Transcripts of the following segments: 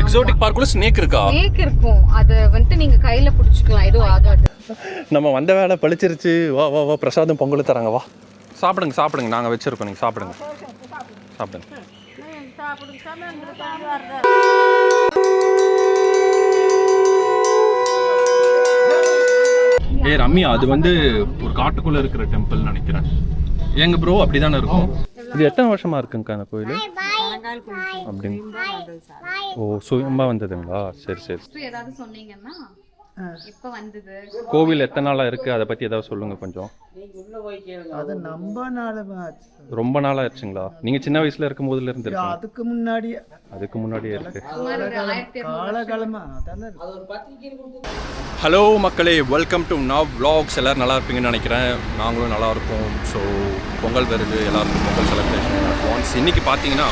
Exotic பார்க்குள்ள snake இருக்கா? Snake இருக்கும். அது வந்துட்டு நீங்க கையில பிடிச்சிக்கலாம், எதுவும் ஆகாது. நம்ம வந்த வேலை பழிச்சிருச்சு. வா வா வா, பிரசாதம் பொங்கல் தராங்க, வா சாப்பிடுங்க சாப்பிடுங்க, நாங்கள் வச்சுருக்கோம், நீங்கள் சாப்பிடுங்க சாப்பிடுங்க. ரம்யா, அது வந்து ஒரு காட்டுக்குள்ளே இருக்கிற டெம்பிள் நினைக்கிறேன். எங்க ப்ரோ அப்படி தானே இருக்கும். இது எத்தனை வருஷமா இருக்குங்கக்கா அந்த கோயில்? அப்படின்னு ஓ, சுயம்பா வந்ததுங்களா? சரி சரி. ஏதாவது சொன்னீங்கன்னா இப்ப வந்தது. கோவில் எத்தனை நாளா இருக்கு, அதை பத்தி ஏதாவது சொல்லுங்க கொஞ்சம். அது ரொம்ப நாளா ஆச்சுங்களா? நீங்க சின்ன வயசுல இருக்கும் போதுல இருந்து இருக்கு? அதுக்கு முன்னாடியே இருக்கு. காலகாலமா. ஹலோ மக்களே, வெல்கம் டு நவ் vlogs. எல்லோரும் நல்லா இருப்பீங்கன்னு நினைக்கிறேன். நாங்களும் நல்லா இருப்போம். ஸோ பொங்கல் வருது, எல்லாருக்கும் பொங்கல் செலிப்ரேஷன் அட்வான்ஸ். இன்றைக்கி பார்த்தீங்கன்னா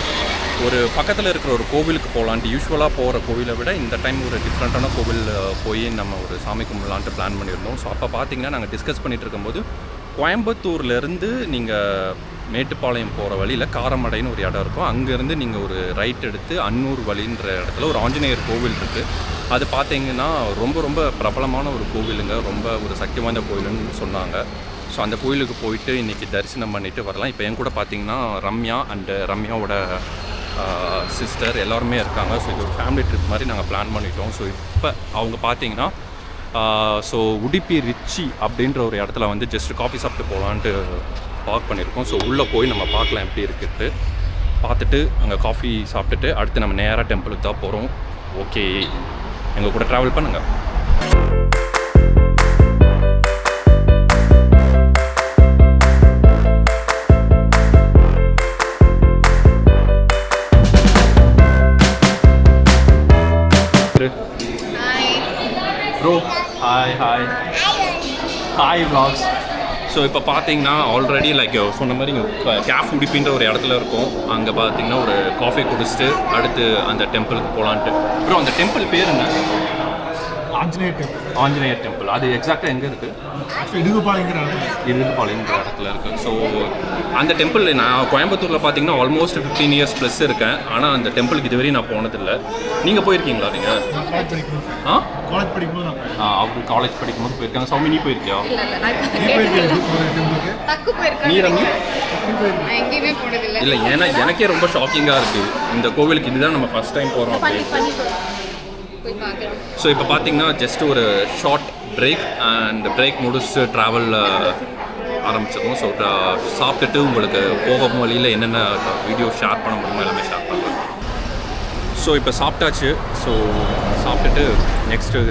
ஒரு பக்கத்தில் இருக்கிற ஒரு கோவிலுக்கு போகலான்ட்டு, யூஸ்வலாக போகிற கோவிலை விட இந்த டைம் ஒரு டிஃப்ரெண்ட்டான கோவில் போய் நம்ம ஒரு சாமி கும்பிடலான்ட்டு பிளான் பண்ணியிருந்தோம். ஸோ அப்போ பார்த்தீங்கன்னா நாங்கள் டிஸ்கஸ் பண்ணிகிட்டு இருக்கும்போது கோயம்புத்தூர்லேருந்து நீங்கள் மேட்டுப்பாளையம் போகிற வழியில் காரமடைன்னு ஒரு இடம் இருக்கும். அங்கேருந்து நீங்கள் ஒரு ரைட் எடுத்து அன்னூர் வழின்ற இடத்துல ஒரு ஆஞ்சநேயர் கோவில் இருக்குது. அது பார்த்தீங்கன்னா ரொம்ப ரொம்ப பிரபலமான ஒரு கோவிலுங்க, ரொம்ப ஒரு சக்தி வாய்ந்த கோவிலுன்னு சொன்னாங்க. ஸோ அந்த கோயிலுக்கு போயிட்டு இன்றைக்கி தரிசனம் பண்ணிவிட்டு வரலாம். இப்போ என் கூட பார்த்தீங்கன்னா ரம்யா அண்டு ரம்யாவோட சிஸ்டர் எல்லாருமே இருக்காங்க. ஸோ இது ஒரு ஃபேமிலி ட்ரிப் மாதிரி நாங்கள் பிளான் பண்ணிட்டோம். ஸோ இப்போ அவங்க பார்த்தீங்கன்னா ஸோ உடுப்பி ரிச்சி அப்படின்ற ஒரு இடத்துல வந்து ஜஸ்ட் காஃபி சாப்பிட்டு போகலான்ட்டு பார்க் பண்ணியிருக்கோம். ஸோ உள்ளே போய் நம்ம பார்க்கலாம் எப்படி இருக்குது பார்த்துட்டு அங்கே காஃபி சாப்பிட்டுட்டு அடுத்து நம்ம நேராக டெம்பிளுக்கு தான் போகிறோம். ஓகே, எங்கள் கூட ட்ராவல் பண்ணுங்கள். Bro hi hi hi vlogs. So இப்போ பார்த்தீங்கன்னா ஆல்ரெடி லைக் சொன்ன மாதிரி இங்கே கேஃப் உடுப்பின்ற ஒரு இடத்துல இருக்கும். அங்கே பார்த்தீங்கன்னா ஒரு காஃபி குடிச்சிட்டு அடுத்து அந்த டெம்பிளுக்கு போகலான்ட்டு. அப்புறம் அந்த டெம்பிள் பேர் என்ன? ஆஞ்சநேயர் டெம்பிள். அது எக்ஸாக்டாக எங்கே இருக்குது? இடுகுபாளையங்கிற இடத்துல இருக்குது. ஸோ அந்த டெம்பிள் நான் கோயம்புத்தூரில் பார்த்தீங்கன்னா ஆல்மோஸ்ட் 15 years ப்ளஸ் இருக்கேன். ஆனால் அந்த டெம்பிளுக்கு இதுவரையும் நான் போனதில்லை. நீங்கள் போயிருக்கீங்களா? நீங்கள் அவர் காலேஜ் படிக்கும்போது போயிருக்காங்க. சௌமி, நீ போயிருக்கியா? இல்லை, ஏன்னா எனக்கே ரொம்ப ஷாக்கிங்காக இருக்குது இந்த கோவிலுக்கு. இதுதான் நம்ம ஃபஸ்ட் டைம் போகிறோம் அப்படின்னு. ஸோ இப்போ பார்த்தீங்கன்னா ஜஸ்ட் ஒரு ஷார்ட் பிரேக் அண்ட் பிரேக் முடிச்சு ட்ராவல் ஆரம்பிச்சிருக்கோம். ஸோ சாப்பிட்டுட்டு உங்களுக்கு போகும் வழியில் என்னென்ன வீடியோ ஷேர் பண்ண முடியுமோ எல்லாமே ஷேர் பண்ணுறேன். ஸோ இப்போ சாப்பிட்டாச்சு. ஸோ சாப்பிட்டுட்டு நெக்ஸ்ட்டு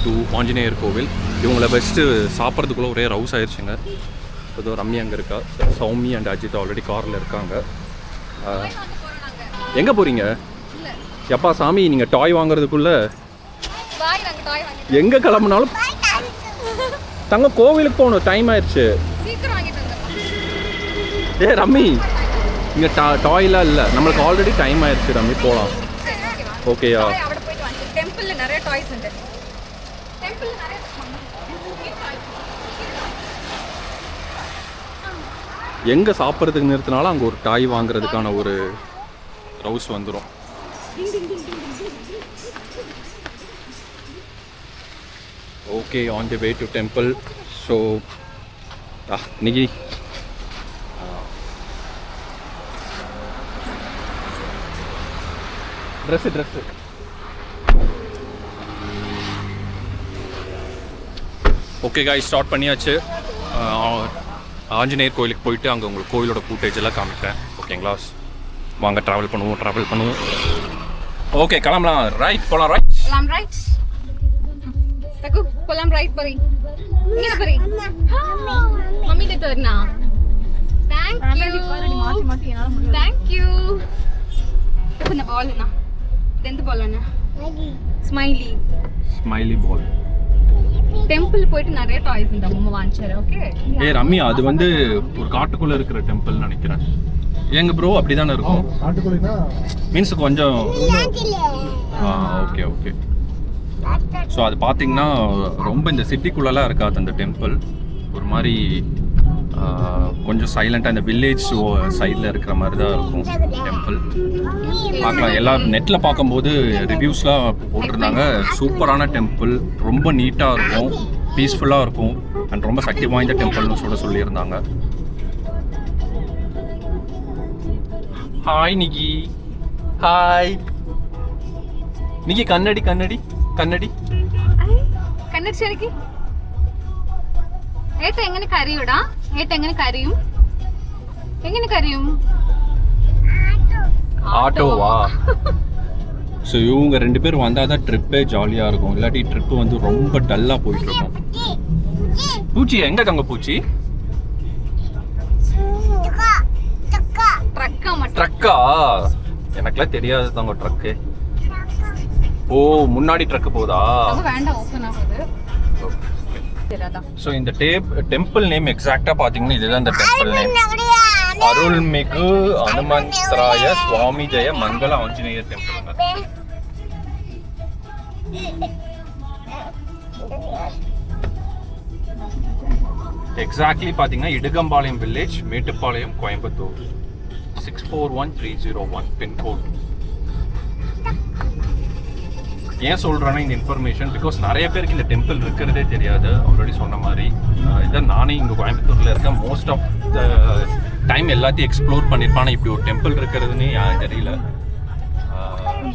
டு ஆஞ்சநேயர் கோவில். இவங்களை பெஸ்ட்டு சாப்பிட்றதுக்குள்ளே ஒரே ரவுஸ் ஆயிடுச்சுங்க. ஏதோ ரம்யா அங்கே இருக்கா, சௌமி அண்ட் அஜித் ஆல்ரெடி காரில் இருக்காங்க. எங்கே போகிறீங்க? எப்பா சாமி, நீங்கள் டாய் வாங்குறதுக்குள்ளே எங்கே கிளம்புனாலும் தங்க கோவிலுக்கு போகணும், டைம் ஆயிடுச்சு. ஏ ரம்மி, இங்கே டாய்லாம் இல்லை, நம்மளுக்கு ஆல்ரெடி டைம் ஆயிடுச்சு. ரம்மி போகலாம். ஓகேயா? எங்கே சாப்பிட்றதுக்கு நிறுத்தினாலும் அங்கே ஒரு டாய் வாங்குறதுக்கான ஒரு ரவுஸ் வந்துடும். Okay, on the way to temple. So இன்னைக்கு ட்ரெஸ்ஸு ஓகே காய், ஸ்டார்ட் பண்ணியாச்சு. ஆஞ்சநேயர் கோயிலுக்கு போயிட்டு அங்கே உங்களுக்கு கோயிலோட ஃபுட்டேஜ் எல்லாம் காமிக்கிறேன். ஓகேங்களா? வாங்க ட்ராவல் பண்ணுவோம். ஓகே, கிளம்பலாம். ரைட் போலாம். ரைட் தக்கு போலாம். ரைட் பரி இங்க பரி மம்மி கிட்ட வரனா. Thank you. இப்போ இந்த பால் என்ன? எந்த பால் என்ன? ஸ்மைலி பால். டெம்பிள் போயிட்டு நிறைய டாய்ஸ் இந்த அம்மா வாங்கிச்சாரு. ஓகே. ரம்யா, அது வந்து ஒரு காட்டுக்குள்ள இருக்கிற டெம்பிள் நினைக்கிறேன். எங்க ப்ரோ அப்படி தானே இருக்கும்? மீன்ஸ் கொஞ்சம் ஓகே. ஸோ அது பார்த்தீங்கன்னா ரொம்ப இந்த சிட்டிக்குள்ளெல்லாம் இருக்காது அந்த டெம்பிள். ஒரு மாதிரி கொஞ்சம் சைலண்ட்டாக இந்த வில்லேஜ் சைடில் இருக்கிற மாதிரி தான் இருக்கும் டெம்பிள். பார்க்கலாம், எல்லாம் நெட்டில் பார்க்கும்போது ரிவ்யூஸ்லாம் போட்டிருந்தாங்க. சூப்பரான டெம்பிள், ரொம்ப நீட்டாக இருக்கும், பீஸ்ஃபுல்லாக இருக்கும் அண்ட் ரொம்ப சக்தி வாய்ந்த டெம்பிள்னு சொல்லியிருந்தாங்க. ஹாய் நிக்கி. ஹாய் നിക്ക് കണ്ണടി കണ്ണടി കണ്ണടി കണ്ണടിച്ചെനിക്ക് ഏട്ട എങ്ങനെ കരയൂടാ? ഏട്ട എങ്ങനെ കരയും? എങ്ങനെ കരയും? ஆட்டோவா? ஸோ இவங்க 2 பேர் வந்தால் தான் ட்ரிப்பே ஜாலியாக இருக்கும், இல்லாட்டி ட்ரிப்பு வந்து ரொம்ப டல்லாக போயிட்டுருக்கும். பூச்சி எங்கே தங்க பூச்சி? ட்ரக்கா? எனக்குலாம் தெரியாது தங்க ட்ரக்கு. ஓ, முன்னாடி ட்ரக் போதா? வேண்டாம், ஓபன் ஆகுது. ஸோ இந்த டெம்பிள் நேம் எக்ஸாக்டாக பார்த்தீங்கன்னா இதுதான் இந்த டெம்பிள் நேம். அருள்மிகு அனுமந்தராய சுவாமி ஜெய மங்கள ஆஞ்சநேயர் டெம்பிள். எக்ஸாக்ட்லி பார்த்தீங்கன்னா இடுகம்பாளையம் வில்லேஜ், மேட்டுப்பாளையம், கோயம்புத்தூர். 641301 பின்கோட். ஏன் சொல்கிறேன்னா இந்த இன்ஃபர்மேஷன் பிகாஸ் நிறைய பேருக்கு இந்த டெம்பிள் இருக்கிறதே தெரியாது. ஆல்ரெடி சொன்ன மாதிரி இதான் நானே இங்கே கோயம்புத்தூரில் இருக்கேன். மோஸ்ட் ஆஃப் த டைம் எல்லாத்தையும் எக்ஸ்ப்ளோர் பண்ணியிருப்பான். இப்படி ஒரு டெம்பிள் இருக்கிறதுன்னு தெரியல.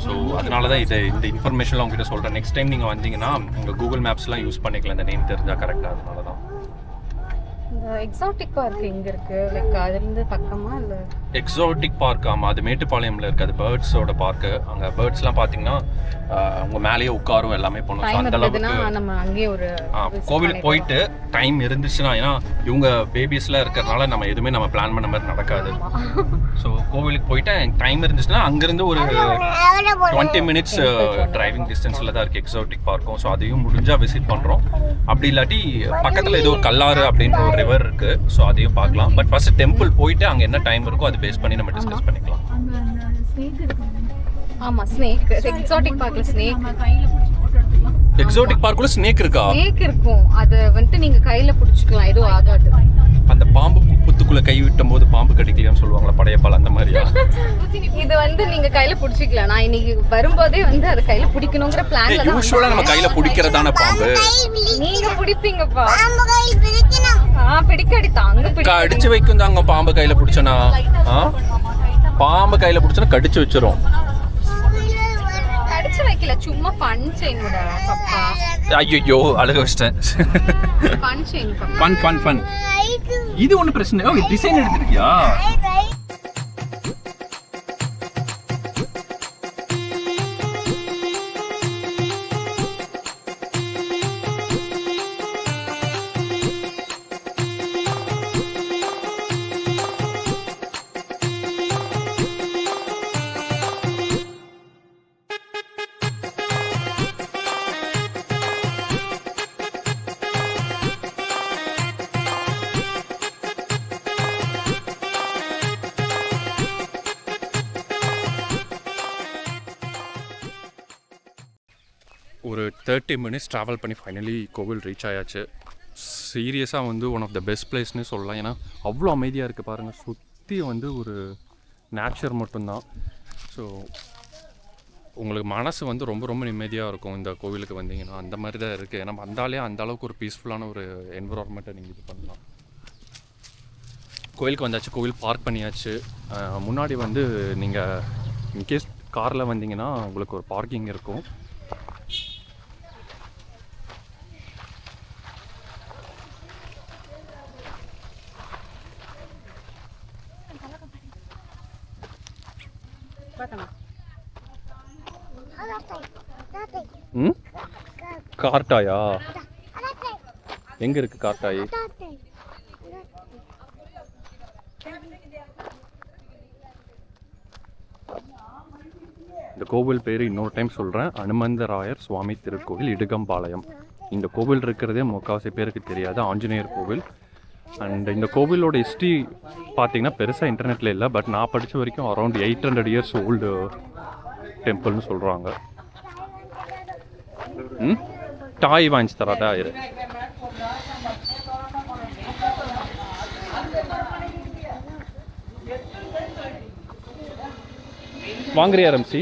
ஸோ அதனால தான் இந்த இன்ஃபர்மேஷன்லாம் உங்ககிட்ட சொல்கிறேன். நெக்ஸ்ட் டைம் நீங்கள் வந்தீங்கன்னா உங்கள் கூகுள் மேப்ஸ்லாம் யூஸ் பண்ணிக்கலாம், இந்த நேம் தெரிஞ்சால் கரெக்டாக. அதனால தான் எக்ஸாட்டிக் பார்க் எங்க இருக்கு? லைக் அதிலிருந்து பக்கமா இல்ல? எக்ஸாட்டிக் பார்க், ஆமாம், அது மேட்டுப்பாளையம்ல இருக்கு. அது பேர்ட்ஸோட பார்க்கு. அங்கே பேர்ட்ஸ்லாம் பார்த்தீங்கன்னா உங்க மேலேயே உட்காரும், எல்லாமே பண்ணும். அந்த அளவுக்கு நம்ம அங்கேயே ஒரு கோவிலுக்கு போயிட்டு டைம் இருந்துச்சுன்னா, ஏன்னா இவங்க பேபிஸ்லாம் இருக்கிறதுனால நம்ம எதுவுமே நம்ம பிளான் பண்ண மாதிரி நடக்காது. ஸோ கோவிலுக்கு போயிட்டு டைம் இருந்துச்சுன்னா அங்கேருந்து ஒரு 20 மினிட்ஸ் டிரைவிங் டிஸ்டன்ஸில் தான் இருக்குது எக்ஸாட்டிக் பார்க்கும். ஸோ அதையும் முடிஞ்சால் விசிட் பண்ணுறோம். அப்படி இல்லாட்டி பக்கத்தில் ஏதோ கல்லாறு அப்படின்ற ஒரு ரிவர் இருக்குது, ஸோ அதையும் பார்க்கலாம். பட் ஃபர்ஸ்ட் டெம்பிள் போயிட்டு அங்கே என்ன டைம் இருக்கோ அது பேஸ் பண்ணி நம்ம டிஸ்கஸ் பண்ணிக்கலாம். ஆமா, ஸ்னேக். எக்ஸாட்டிக் பார்க்ல ஸ்னேக். எக்ஸாட்டிக் பார்க்குள்ள ஸ்னேக் இருக்கா? ஸ்னேக் இருக்கும். அது வந்து நீங்க கையில பிடிச்சிக்கலாம், எதுவும் ஆகாது. அந்த பாம்பு புத்துக்குள்ள கை விட்டும் போது பாம்பு கடிக்கலையான்னு சொல்லுவாங்களா, படையப்பால் அந்த மாதிரியா? இது வந்து நீங்க கையில பிடிச்சிக்கலாம். நான் இன்னைக்கு வரும்போதே வந்து அதை கையில பிடிக்கணுங்கிற பிளான்ல தான். யூசுவலா நம்ம கையில பிடிக்கிறதான பாம்பு. நீங்க பிடிப்பீங்கப்பா. பிடிக்கடி தாங்க, கடிச்சு வைக்கும் தாங்க பாம்பு கையில பிடிச்சனா. பாம்பு கையில பிடிச்சனா கடிச்சு வச்சிரும். கடிச்சு வைக்கல, சும்மா ஃபன் செய்யணும்டா பப்பா. ஐயோ அழுக வச்சிட்டேன். ஃபன் செய்யணும் பப்பா. Fun fun fun. இது ஒண்ணு பிரச்சனை. ஓ, டிசைன் எடுத்துக்கியா? ஒரு 30 மினிட்ஸ் ட்ராவல் பண்ணி ஃபைனலி கோவில் ரீச் ஆயாச்சு. சீரியஸாக வந்து ஒன் ஆஃப் த பெஸ்ட் பிளேஸ்னு சொல்லலாம். ஏன்னா அவ்வளோ அமைதியாக இருக்குது பாருங்கள். சுற்றி வந்து ஒரு நேச்சர் மட்டும்தான். ஸோ உங்களுக்கு மனசு வந்து ரொம்ப ரொம்ப நிம்மதியாக இருக்கும் இந்த கோவிலுக்கு வந்தீங்கன்னா. அந்த மாதிரி தான் இருக்குது. ஏன்னா வந்தாலே அந்த அளவுக்கு ஒரு பீஸ்ஃபுல்லான ஒரு என்விரான்மெண்ட்டை நீங்கள் இது பண்ணலாம். கோவிலுக்கு வந்தாச்சு, கோவில் பார்க் பண்ணியாச்சு. முன்னாடி வந்து நீங்கள் இன்கேஸ் காரில் வந்தீங்கன்னா உங்களுக்கு ஒரு பார்க்கிங் இருக்கும். கார்டாயா? எங்க இருக்கு கார்டாய்? இந்த கோவில் பேர் இன்னொரு டைம் சொல்கிறேன், அனுமந்தராயர் சுவாமி திருக்கோவில், இடுகம்பாளையம். இந்த கோவில் இருக்கிறதே முக்கால்வாசி பேருக்கு தெரியாது, ஆஞ்சநேயர் கோவில். அண்ட் இந்த கோவிலோட ஹிஸ்ட்ரி பார்த்தீங்கன்னா பெருசாக இன்டர்நெட்டில் இல்லை. பட் நான் படித்த வரைக்கும் அரௌண்ட் 800 இயர்ஸ் ஓல்டு டெம்பிள்னு சொல்கிறாங்க. டாய் வாங்கி தராதா? வாங்குறியா ரம்சி?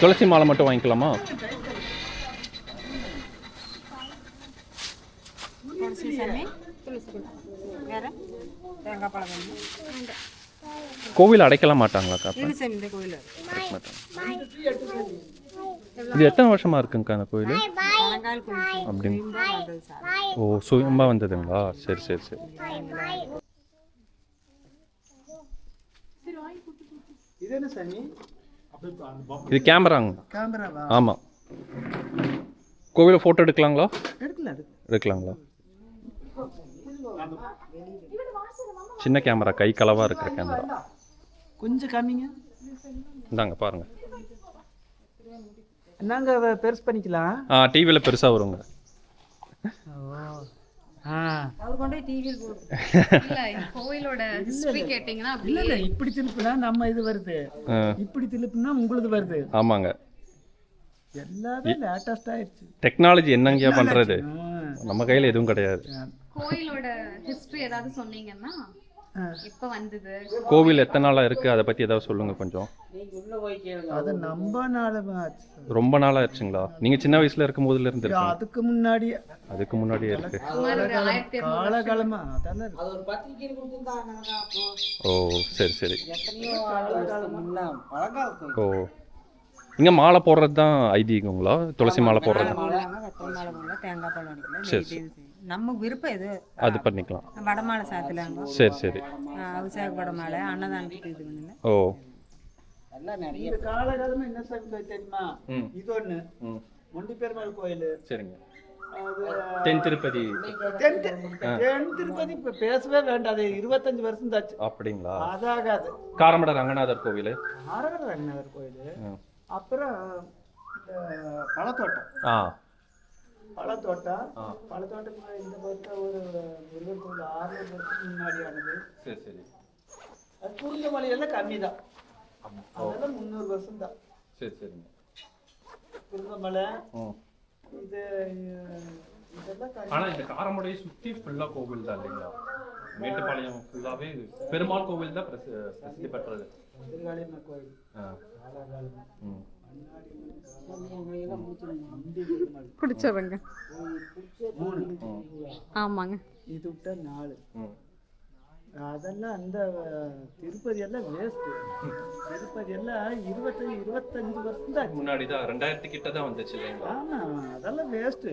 துளசி மாலை மட்டும் வாங்கிக்கலாமா? கோவில் அடைக்கலாம் மாட்டாங்களாக்கா? அடைக்க மாட்டாங்க. இது எத்தனை வருஷமா இருக்குங்கக்கா அந்த கோயில்? அப்படின்னு. ஓ, சுயமா வந்ததுங்களா? சரி சரி சரி. இது என்ன சாமி? இது கேமராங்க. கேமராவா? ஆமாம். கோவிலில் ஃபோட்டோ எடுக்கலாங்களா? எடுக்கலாம். எடுக்கலாங்களா? சின்ன கேமரா, கை களவாக இருக்கிற கேமரா. கொஞ்சம் காமிங்க. இந்தாங்க பாருங்கள். நாங்கள் பெருசு பண்ணிக்கலாம். டிவியில் பெருசாக வருங்க. அவர் கொண்டு போய் டிவியில் போடுவோம். இல்ல கோயிலோட ஹிஸ்டரி கேட்டிங்கன்னா இல்ல இல்ல, இப்படி திருப்பினா நம்ம இது வருது, இப்படி திருப்பினா உங்களுது வருது. ஆமாங்க, எல்லாமே லேட்டஸ்ட் ஆயிடுச்சு. டெக்னாலஜி என்னங்கயா பண்றது, நம்ம கையில எதுவும் கிடையாது. கோயிலோட ஹிஸ்டரி ஏதாவது சொன்னீங்கன்னா எப்ப வந்தது, கோவில் எத்தனை நாளா இருக்கு, அதை பத்தி ஏதாவது சொல்லுங்க கொஞ்சம். அது நம்ம நாளா ரொம்ப நாளா ஆச்சுங்களா? நீங்க சின்ன வயசுல இருக்கும் போதுல இருந்து இருக்கு? அதுக்கு முன்னாடியே இருக்கு. காலகாலமா அதெல்லாம் ஓ சரி சரி. ஓ, இங்க மாலை போடுறது தான் ஐதீகங்களா? துளசி மாலை போடுறது? சரி சரி. நம்ம விருப்பம் எது அது பண்ணிக்கலாம். வடமாலை சாத்தலாங்க. சரி சரி. அபிஷேக வடமாலை அன்னதானத்துக்கு இது பண்ணுங்க. ஓ, இந்த காலகாலமா என்ன சாமி தெரியுமா? இது ஒண்ணு மொண்டி பெருமாள் கோயில். சரிங்க. தென் திருப்பதி. தென் திருப்பதி இப்ப பேசவே வேண்டாம், 25 வருஷம் தாச்சு. அப்படிங்களா? அதாகாது. காரமட ரங்கநாதர் கோவில். காரமட ரங்கநாதர் கோயில். அப்புறம் பழத்தோட்டம். பழத்தோட்டம் இந்த பொறுத்த ஒரு முருகன் கோயில் 600 வருஷத்துக்கு முன்னாடியானது. சரி சரி. அது குருந்தமலையெல்லாம் கம்மி தான், அதெல்லாம் 300 வருஷம் தான். சரி சரிங்க. குருந்தமலை இது இதெல்லாம். ஆனா இந்த காரமடையை சுத்தி ஃபுல்லா கோவில் தான் இல்லைங்களா? மேட்டுப்பாளையம் ஃபுல்லாவே பெருமாள் கோவில் தான் பிரசித்தி பெற்றது. திருகாளியம்மன் கோயில். பிடிச்சவங்க. ஆமாங்க. இது விட்டா 4. அதெல்லாம் அந்த திருப்பதி எல்லாம் வேஸ்ட். திருப்பதி எல்லாம் 25 வருஷம் தான் முன்னாடி தான், 2000 கிட்ட தான் வந்துச்சு. ஆமா, அதெல்லாம் வேஸ்ட்.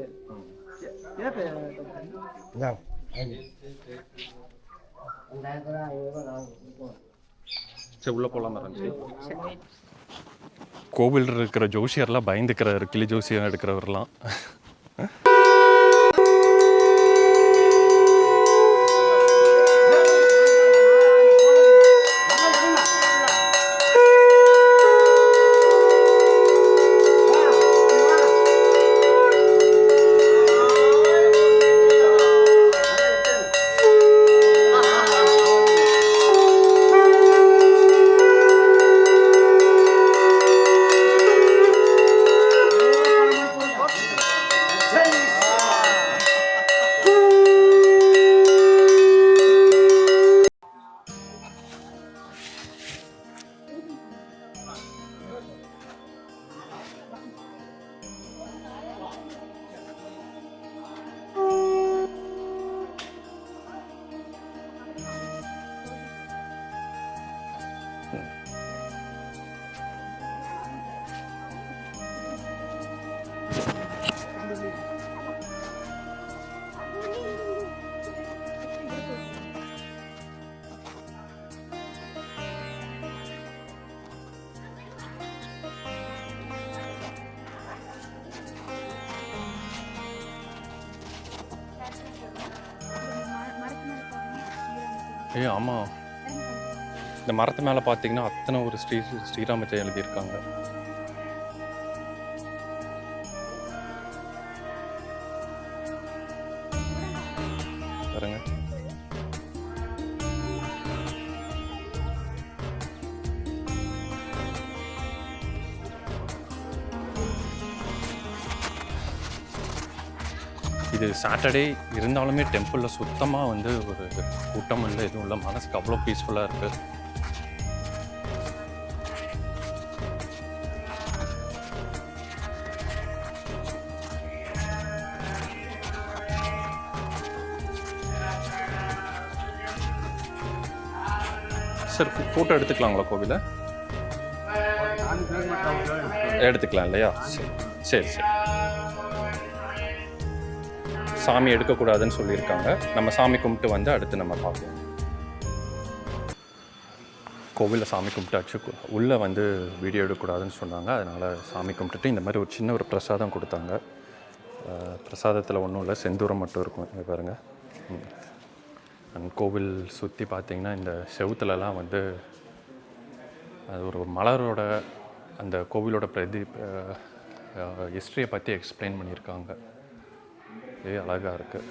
சரி, உள்ள போலாம் இருந்துச்சு. கோவில் இருக்கிற ஜோசியர்லாம் பயந்துக்கிறாரு, கிளி ஜோசியம் எடுக்கிறவர்லாம். ஆமாம், இந்த மரத்து மேலே பார்த்தீங்கன்னா அத்தனை ஒரு ஸ்ரீராம ஜெயம் எழுதியிருக்காங்க. பாருங்க. இது சாட்டர்டே இருந்தாலுமே டெம்பிளில் சுத்தமாக வந்து ஒரு கூட்டம் இல்லை, எதுவும் இல்லை. மனசுக்கு அவ்வளோ பீஸ்ஃபுல்லாக இருக்குது. சார் ஃபோட்டோ எடுத்துக்கலாங்களா கோவிலை? எடுத்துக்கலாம் இல்லையா? சரி சரி சரி. சாமி எடுக்கக்கூடாதுன்னு சொல்லியிருக்காங்க. நம்ம சாமி கும்பிட்டு வந்து அடுத்து நம்ம பார்ப்போம். கோவிலில் சாமி கும்பிட்டாச்சு, உள்ளே வந்து வீடியோ எடுக்கக்கூடாதுன்னு சொன்னாங்க. அதனால் சாமி கும்பிட்டுட்டு இந்த மாதிரி ஒரு சின்ன ஒரு பிரசாதம் கொடுத்தாங்க. பிரசாதத்தில் ஒன்றும் இல்லை, செந்தூரம் மட்டும் இருக்கும். இங்கே பாருங்கள். அண்ட் கோவில் சுற்றி பார்த்திங்கன்னா இந்த செவுத்துலலாம் வந்து அது ஒரு மலரோட அந்த கோவிலோட ஹிஸ்ட்ரியை பற்றி எக்ஸ்பிளைன் பண்ணியிருக்காங்க. இது அழகாக இருக்குது.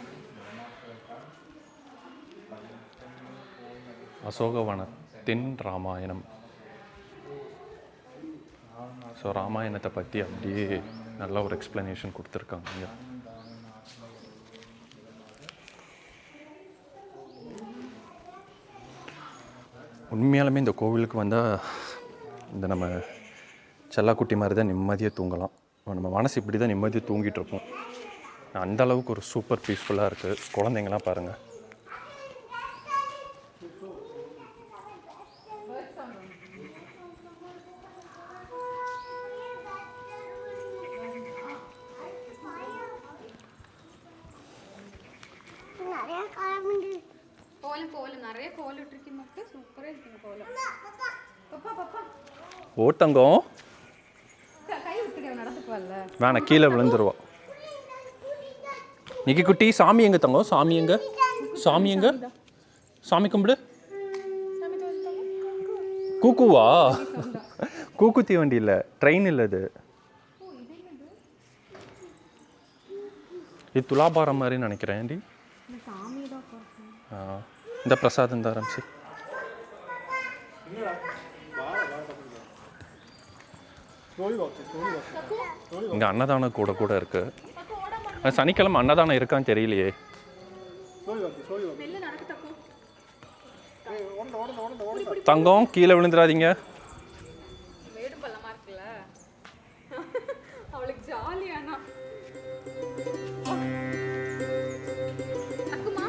அசோகவனத்தின் ராமாயணம். ஸோ ராமாயணத்தை பற்றி அப்படியே நல்ல ஒரு எக்ஸ்ப்ளனேஷன் கொடுத்துருக்காங்க இங்கே. உண்மையாலுமே இந்த கோவிலுக்கு வந்தால் இந்த நம்ம செல்லாக்குட்டி மாதிரி தான் நிம்மதியாக தூங்கலாம். நம்ம மனசு இப்படி தான் நிம்மதியாக தூங்கிட்டு இருப்போம். அந்த அளவுக்கு ஒரு சூப்பர் பீஸ்ஃபுல்லாக இருக்குது. குழந்தைங்களாம் பாருங்கள். கோலம் நிறைய கோலம் இருக்கு மக்கள். சூப்பரா இருக்கு கோலம். ஓட்டங்கம் கை விட்டுக்க நடந்து போகல. வேணாம், கீழே விழுந்துருவா. நிக்கி குட்டி, சாமி எங்கே தங்கம்? சாமி எங்கே? சாமி எங்கே? சாமி கும்பிடு. கூக்குவா? கூக்குத்தி வண்டி இல்லை, ட்ரெயின் இல்லை. இது துலாபாரம் மாதிரி நினைக்கிறேன். ஆண்டி இந்த பிரசாதம் தான் ஆரம்பிச்சு. இங்கே அன்னதானம் கூட இருக்கு. சனிக்கிழமை அன்னதானம் இருக்கான்னு தெரியலையே. தங்கம் கீழே விழுந்துடாதீங்க. மேடு பள்ளமா இருக்குல்ல, அவளுக்கு ஜாலியானா. அக்குமா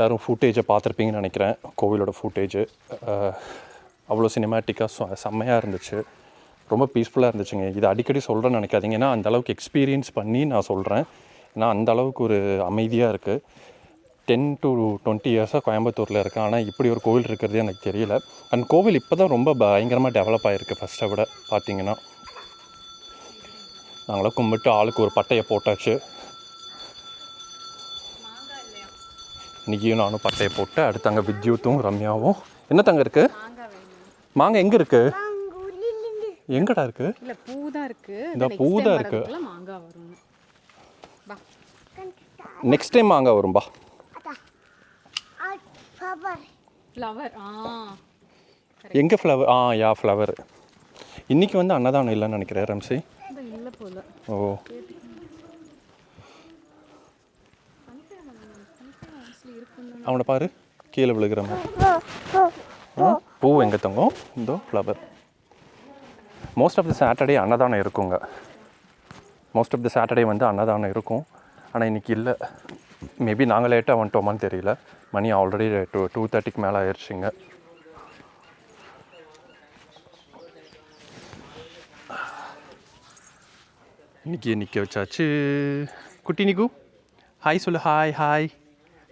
எல்லோரும் ஃபுட்டேஜை பார்த்துருப்பீங்கன்னு நினைக்கிறேன். கோவிலோட ஃபுட்டேஜு அவ்வளோ சினிமேட்டிக்காக செம்மையாக இருந்துச்சு. ரொம்ப பீஸ்ஃபுல்லாக இருந்துச்சுங்க. இது அடிக்கடி சொல்கிறேன்னு நினைக்காதீங்க, ஏன்னா அந்தளவுக்கு எக்ஸ்பீரியன்ஸ் பண்ணி நான் சொல்கிறேன். ஏன்னா அந்தளவுக்கு ஒரு அமைதியாக இருக்குது. 10 to 20 இயர்ஸாக கோயம்புத்தூரில் இருக்கேன், ஆனால் இப்படி ஒரு கோவில் இருக்கிறதே எனக்கு தெரியல. அண்ட் கோவில் இப்போ தான் ரொம்ப பயங்கரமாக டெவலப் ஆகிருக்கு ஃபஸ்ட்டை விட. பார்த்திங்கன்னா நாங்களாம் கும்பிட்டு ஆளுக்கு ஒரு பட்டையை போட்டாச்சு. நிக்கியும் நானும் பட்டையை போட்டு அடுத்து அங்கே வித்யூத்தும் ரம்யாவும். என்ன தங்க இருக்கு? மாங்காய் எங்கே இருக்கு? எங்கடா இருக்கு? இல்ல பூ தான் இருக்கு. இந்த பூ தான் இருக்கு. மாங்காய் வரும். பா நெக்ஸ்ட் டைம் மாங்காய் வரும்பா. ஃப்ளவர். எங்கே ஃப்ளவர்? யா ஃப்ளவர். இன்றைக்கி வந்து அன்னதானம் இல்லைன்னு நினைக்கிறேன் ரம்சி. இல்லை போல. ஓ அவனை பாரு கீழே விழுகிற மாதிரி. பூ எங்கே தங்கும்? இந்த flower. Most of the Saturday அன்னதானம் இருக்குங்க. மோஸ்ட் ஆஃப் த சாட்டர்டே வந்து அன்னதானம் இருக்கும். ஆனால் இன்றைக்கி இல்லை. மேபி நாங்கள் லேட்டாக வந்துட்டோமான்னு தெரியல. மணி ஆல்ரெடி 2:30க்கு மேலே ஆயிடுச்சுங்க. இன்றைக்கி நிற்க வச்சாச்சு. குட்டி நிக்கு ஹாய் சொல்லு. Hi hi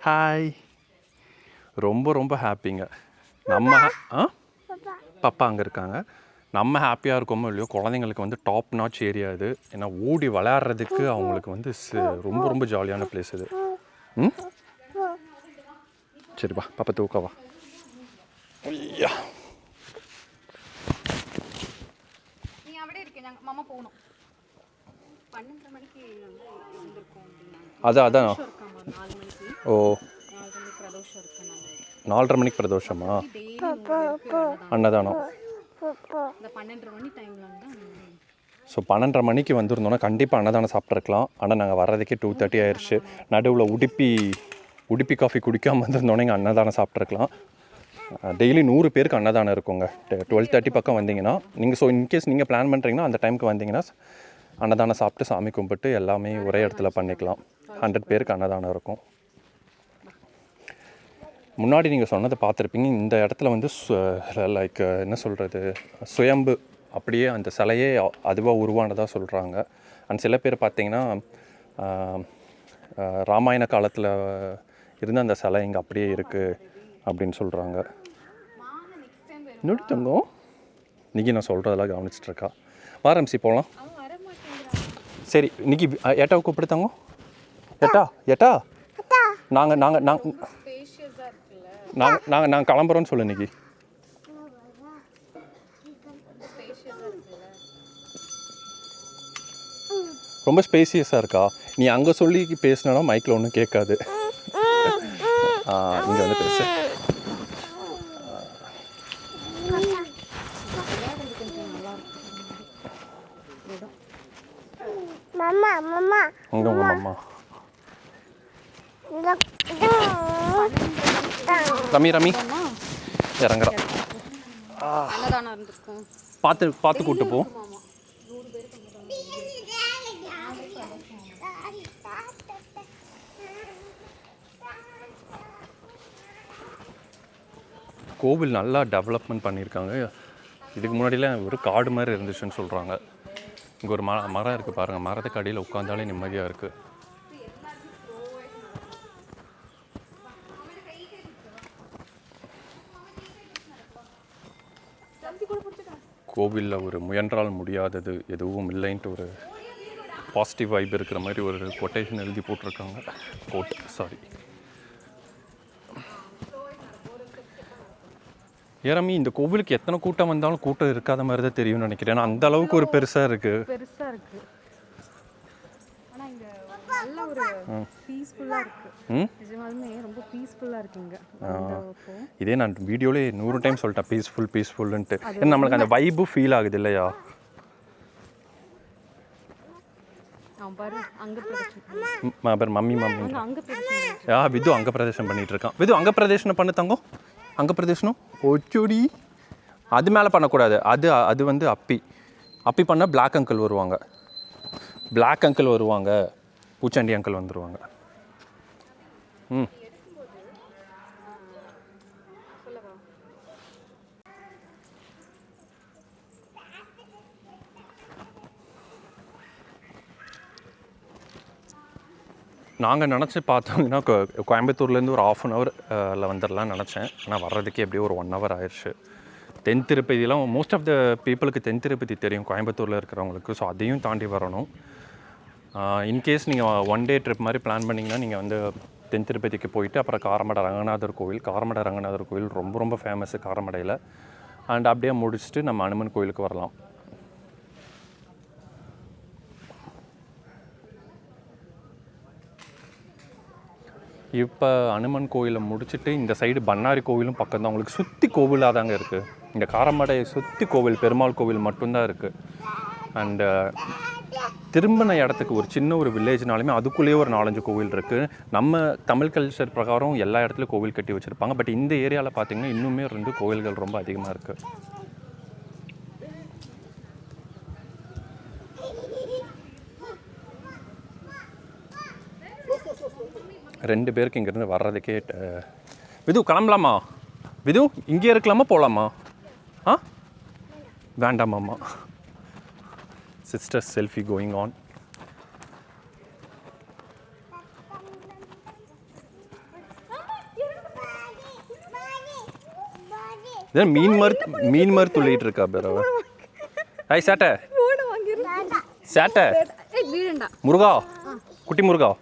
hi. ரொம்ப ரொம்ப ஹாப்பிங்க. நம்ம பப்பா அங்கே இருக்காங்க. நம்ம ஹாப்பியாக இருக்கோமோ இல்லையோ, குழந்தைங்களுக்கு வந்து டாப் நாச் ஏரியா இது. ஏன்னா ஓடி விளையாடுறதுக்கு அவங்களுக்கு வந்து ரொம்ப ரொம்ப ஜாலியான பிளேஸ் இது. சரிப்பா பாப்பா தூக்கவா. ஐயா நீ அப்படியே இருக்கேன். நாங்கள் மாமா போகணும் 12 மணிக்கு வந்திருக்கோம் அப்படின்னா. அதான் 4 மணிக்கு. ஓ 4 மணிக்கு பிரதோஷம் இருக்கு. 4:30 மணிக்கு பிரதோஷமா? அன்னதானம் இந்த 12 மணி டைமில் வந்து. ஸோ 12:30 மணிக்கு வந்திருந்தோன்னா கண்டிப்பாக அன்னதானம் சாப்பிட்ருக்கலாம். ஆனால் நாங்கள் வர்றதுக்கே 2:30 ஆயிடுச்சு. நடுவில் உடுப்பி காஃபி குடிக்காமல் வந்திருந்தோன்னே இங்கே அன்னதானம் சாப்பிட்ருக்கலாம். டெய்லி 100 பேருக்கு அன்னதானம் இருக்குங்க. 12:30 பக்கம் வந்தீங்கன்னா நீங்கள், ஸோ இன்கேஸ் நீங்கள் பிளான் பண்ணுறீங்கன்னா அந்த டைமுக்கு வந்தீங்கன்னா அன்னதானம் சாப்பிட்டு சாமி கும்பிட்டு எல்லாமே ஒரே இடத்துல பண்ணிக்கலாம். 100 பேருக்கு அன்னதானம் இருக்கும். முன்னாடி நீங்கள் சொன்னதை பார்த்துருப்பீங்க. இந்த இடத்துல வந்து லைக் என்ன சொல்கிறது, சுயம்பு அப்படியே அந்த சிலையே அதுவாக உருவானதாக சொல்கிறாங்க. அண்ட் சில பேர் பார்த்திங்கன்னா ராமாயண காலத்தில் இருந்த அந்த சிலை இங்கே அப்படியே இருக்குது அப்படின்னு சொல்கிறாங்க. நொடித்தங்கும் இன்றைக்கி நான் சொல்கிறதெல்லாம் கவனிச்சிட்ருக்கா. வாரம்சி போகலாம். சரி இன்னைக்கு ஏட்டாவை கூப்பிடுத்தாங்க. ஏட்டா நாங்கள் கிளம்புறோன்னு சொல்லு. இன்னைக்கு ரொம்ப ஸ்பேசியஸாக இருக்கா? நீ அங்கே சொல்லி பேசினா மைக்கில் ஒன்றும் கேட்காது. இங்கே வந்து பேசு. உங்க மாமா ரமி இறங்குறா. பார்த்து கூப்பிட்டு போ. கோவில் நல்லா டெவலப்மெண்ட் பண்ணியிருக்காங்க. இதுக்கு முன்னாடிலாம் ஒரு காடு மாதிரி இருந்துச்சுன்னு சொல்கிறாங்க. இங்கே ஒரு மரம் இருக்குது பாருங்கள். மரத்துக்கு அடியில் உட்காந்தாலே நிம்மதியாக இருக்குது. கோவிலில் ஒரு முயன்றால் முடியாதது எதுவும் இல்லைன்ட்டு ஒரு பாசிட்டிவ் வைப் இருக்கிற மாதிரி ஒரு கொட்டேஷன் எழுதி போட்டிருக்காங்க. சாரி ஏறாமி. இந்த கோவிலுக்கு எத்தனை கூட்டம் வந்தாலும் கூட்டம் இருக்காத மாதிரி தான் தெரியும்னு நினைக்கிறேன். ஏன்னா அந்த அளவுக்கு ஒரு பெருசாக இருக்குது. ஆனால் இங்கே நல்ல ஒரு பீஸ்ஃபுல்லாக இருக்குது. நிஜமாலுமே ரொம்ப பீஸ்ஃபுல்லாக இருக்குங்க. இதே நான் வீடியோலே 100 டைம் சொல்லிட்டேன் பீஸ்ஃபுல்லுன்ட்டு. ஏன்னா நம்மளுக்கு அந்த வைப்பு ஃபீல் ஆகுது இல்லையா? மம்மி விது அங்க பிரதேசம் பண்ணிட்டு இருக்கான். விது அங்க பிரதேசம் பண்ணு தங்கம். அங்க பிரதேசம் ஒச்சோடி அது மேலே பண்ணக்கூடாது. அது வந்து அப்பி பண்ணால் பிளாக் அங்கிள் வருவாங்க. பூச்சாண்டி அங்கிள் வந்துடுவாங்க. நாங்கள் நினச்சி பார்த்தோங்கன்னா கோயம்புத்தூர்லேருந்து ஒரு 1/2 ஹவரில் வந்துடலாம்னு நினச்சேன். ஆனால் வர்றதுக்கே எப்படியோ ஒரு 1 ஹவர் ஆயிடுச்சு. தென் திருப்பதியெலாம் மோஸ்ட் ஆஃப் த பீப்புளுக்கு தென் திருப்பதி தெரியும் கோயம்புத்தூரில் இருக்கிறவங்களுக்கு. ஸோ அதையும் தாண்டி வரணும். இன்கேஸ் நீங்கள் 1 டே ட்ரிப் மாதிரி பிளான் பண்ணிங்கன்னா நீங்கள் வந்து தென் திருப்பதிக்கு போயிட்டு அப்புறம் காரமடை ரங்கநாதர் கோவில் ரொம்ப ரொம்ப ஃபேமஸ்ஸு காரமடையில். அண்ட் அப்படியே முடிச்சுட்டு நம்ம அனுமன் கோயிலுக்கு வரலாம். இப்போ அனுமன் கோயிலை முடிச்சுட்டு இந்த சைடு பண்ணாரி கோவிலும் பக்கம் தான். உங்களுக்கு சுற்றி கோவிலாக தாங்க இருக்குது. இந்த காரமடையை சுற்றி கோவில் பெருமாள் கோவில் மட்டும்தான் இருக்குது. அண்டு திரும்பின இடத்துக்கு ஒரு சின்ன ஒரு வில்லேஜ்னாலுமே அதுக்குள்ளேயே ஒரு 4-5 கோவில் இருக்குது. நம்ம தமிழ் கல்ச்சர் பிரகாரம் எல்லா இடத்துலையும் கோவில் கட்டி வச்சுருப்பாங்க. பட் இந்த ஏரியாவில் பார்த்தீங்கன்னா இன்னுமே 2 கோவில்கள் ரொம்ப அதிகமாக இருக்குது. ரெண்டு பேருக்கு இங்கேருந்து வர்றதுக்கே விது கிளம்பலாமா? விது இங்கே இருக்கலாமா போகலாமா? ஆ வேண்டாமாம்மா. Sister selfie going on. மீன் மாதிரி துள்ளிட்டு இருக்கா பேரவ. ஹாய் சேட்டை சேட்டை முருகா குட்டி முருகா.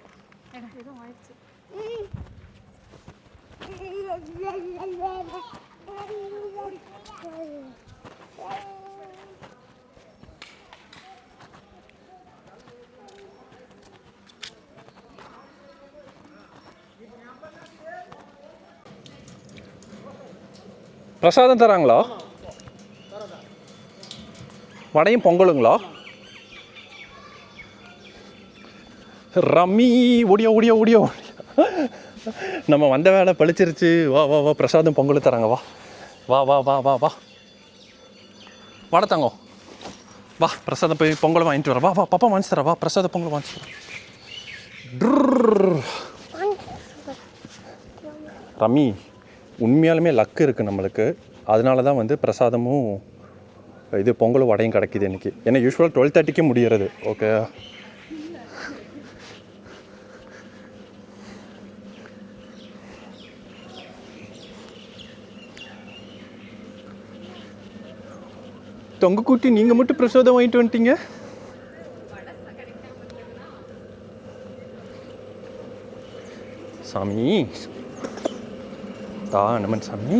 பிரசாதம் தராங்களா? வடையும் பொங்கலுங்களா? ரம்மி ஓடியா ஓடியா ஓடியா. நம்ம வந்த வேலை பழிச்சிருச்சு. வா வா வா பிரசாதம் பொங்கல் தராங்க. வா வா வா வா வா வா வடை தாங்க. வா பிரசாதம் போய் பொங்கல் வாங்கிட்டு வர. வா வா பாப்பா வாங்கி தர. வா பிரசாத பொங்கல் வாங்கி தர. ரம்மி உண்மையாலுமே லக்கு இருக்குது நம்மளுக்கு. அதனால தான் வந்து பிரசாதமும் இது பொங்கலும் வடையும் கிடைக்கிது இன்றைக்கி. ஏன்னா யூஸ்வலாக 12:30க்கே முடிகிறது. ஓகே தொங்க கூட்டி நீங்கள் மட்டும் பிரசாதம் வாங்கிட்டு வந்துட்டீங்க. சாமி தா நமன் சாமி.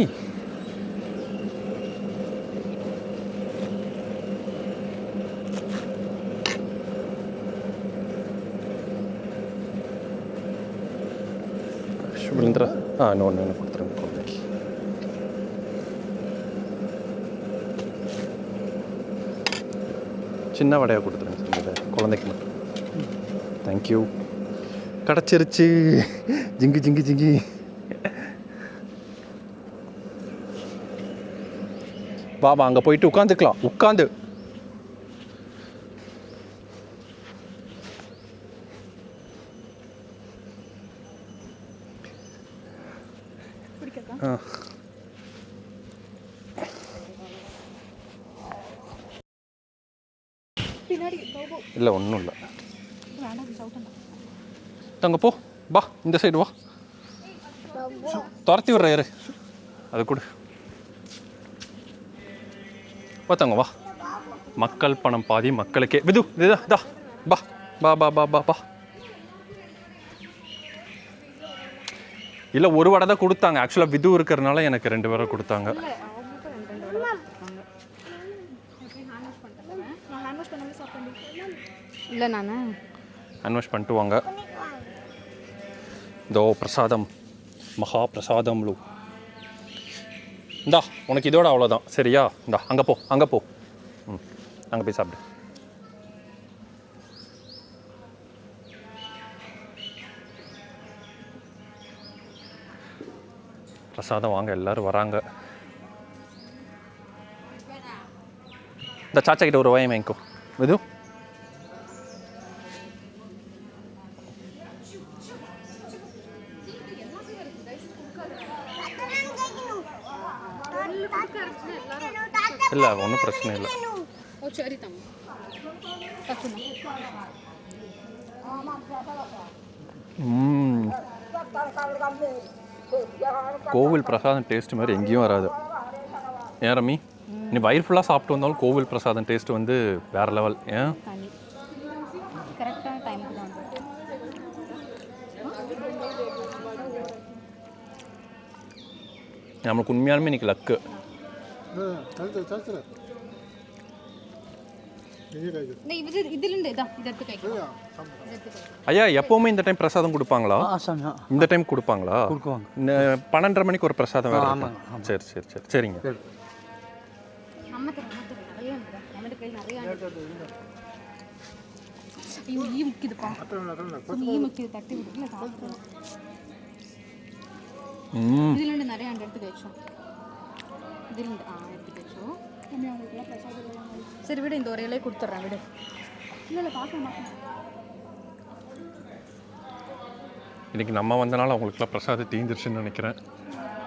சுபேந்திரா இன்னொன்று கொடுத்துருங்க குழந்தைக்கு. சின்ன வடையாக கொடுத்துருங்க சார் குழந்தைக்கு மட்டும். தேங்க்யூ. கிடச்சிருச்சு. ஜிங்கி ஜிங்கி ஜிங்கி. பாபா அங்கே போயிட்டு உட்காந்துக்கலாம். உட்காந்து இல்லை ஒன்றும் இல்லை. தங்க போ. வா இந்த சைடு வா. துரத்தி விட்ற யாரு அது கொடு. பார்த்தாங்க வா. மக்கள் பணம் பாதி மக்களுக்கே. விது இதா பா பா பா பா பா பா. இல்லை ஒரு வடை தான் கொடுத்தாங்க. ஆக்சுவலாக விது இருக்கிறதுனால எனக்கு 2 வடை கொடுத்தாங்க. இல்லை நான் அன்வாஷ் பண்ணிட்டு வாங்க. இதோ பிரசாதம் மகா பிரசாதம் லூ. இந்தா உனக்கு இதோட அவ்வளோதான் சரியா? இந்தா அங்கே போ அங்கே போ. அங்கே போய் சாப்பிடு. பிரசாதம் வாங்க எல்லோரும் வராங்க. இந்த சாச்சா கிட்ட ஒரு வாயம் வாங்கிக்கோ. விது இல்லை ஒன்றும் பிரச்சனை இல்லை. கோவில் பிரசாதம் டேஸ்ட் மாதிரி எங்கேயும் வராது. ஏன் ரம்மி நீ வயிறு ஃபுல்லாக சாப்பிட்டு வந்தாலும் கோவில் பிரசாதம் டேஸ்ட் வந்து வேறு லெவல். ஏன் நம்மளுக்கு உண்மையாலுமே இன்னைக்கு லக்கு. ஐயா எப்பவுமே இந்த டைம் பிரசாதம் கொடுப்பாங்களா? இந்த டைம் கொடுப்பாங்களா? 12:30 மணிக்கு ஒரு பிரசாதம் வேறு. சரி சரி சரி சரிங்க. ஐயோ ஈ முக்கிதுப்பா ஈ முக்கிது தட்டி விடு இல்லை சாப்பிடுவோம் இதுல இருந்து நிறைய அங்கே எடுத்து வச்சோம் இதுல இருந்து எடுத்து வச்சோம் சரி விடு இந்த ஒரு இலையை கொடுத்துட்றேன் விடு இல்லை பார்க்க மாட்டேன் இன்றைக்கி நம்ம வந்தனால அவங்களுக்குலாம் பிரசாதம் தீந்துருச்சுன்னு நினைக்கிறேன்.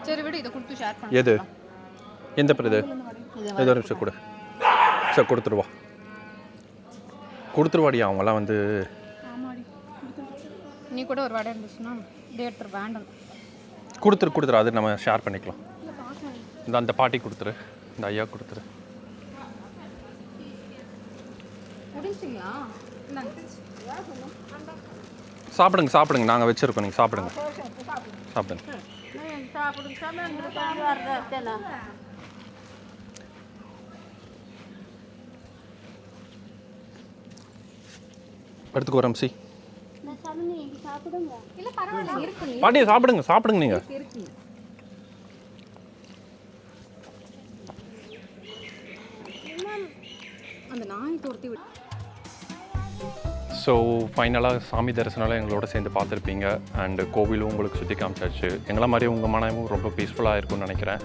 சரி விடு இதை கொடுத்து ஷேர் பண்ணு எது எந்த பிரது ஏதோ ஒரு நிமிஷம் கொடு சார் கொடுத்துருவாடி அவங்களாம் வந்து ஆமாடி நீ கூட ஒரு வடை இருந்துச்சுன்னா டேட்டர் வேண்டாம் கொடுத்துரு அது நம்ம ஷேர் பண்ணிக்கலாம். அந்த பாட்டி கொடுத்துரு இந்த ஐயா கொடுத்துரு முடிஞ்சிங்களா சாப்பிடுங்க நாங்கள் வச்சுருக்கோம் நீங்கள் சாப்பிடுங்க எடுத்துக்கோ ரம்சி இல்லை பரவாயில்ல இருக்கு பாட்டி சாப்பிடுங்க நீங்கள். இருக்கு அந்த நாய் துரத்தி விட்டு ஸோ ஃபைனலாக சாமி தரிசனம்லாம் எங்களோட சேர்ந்து பார்த்துருப்பீங்க. அண்டு கோவிலும் உங்களுக்கு சுற்றி காமிச்சாச்சு. எங்களை மாதிரி உங்கள் மனமும் ரொம்ப பீஸ்ஃபுல்லாக இருக்கும்னு நினைக்கிறேன்.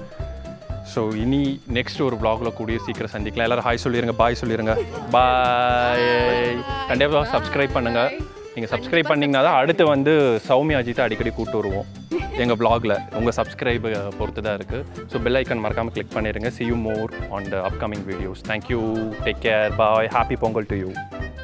ஸோ இனி நெக்ஸ்ட் ஒரு வ்ளாகில் கூடிய சீக்கிரம் சந்திக்கலாம். எல்லோரும் ஹாய் சொல்லிடுங்க, பாய் சொல்லிடுங்க. பாய். கண்டிப்பாக சப்ஸ்கிரைப் பண்ணுங்கள். நீங்கள் சப்ஸ்கிரைப் பண்ணிங்கன்னா தான் அடுத்து வந்து சௌமியா அஜித்தை அடிக்கடி கூப்பிட்டு வருவோம் எங்கள் வ்ளாகில். உங்கள் சப்ஸ்கிரைப் பொறுத்து தான் இருக்குது. ஸோ பெல் ஐக்கன் மறக்காமல் கிளிக் பண்ணிடுங்க. see you more on the upcoming videos. Thank you. Take care. Bye. Happy Pongal to you.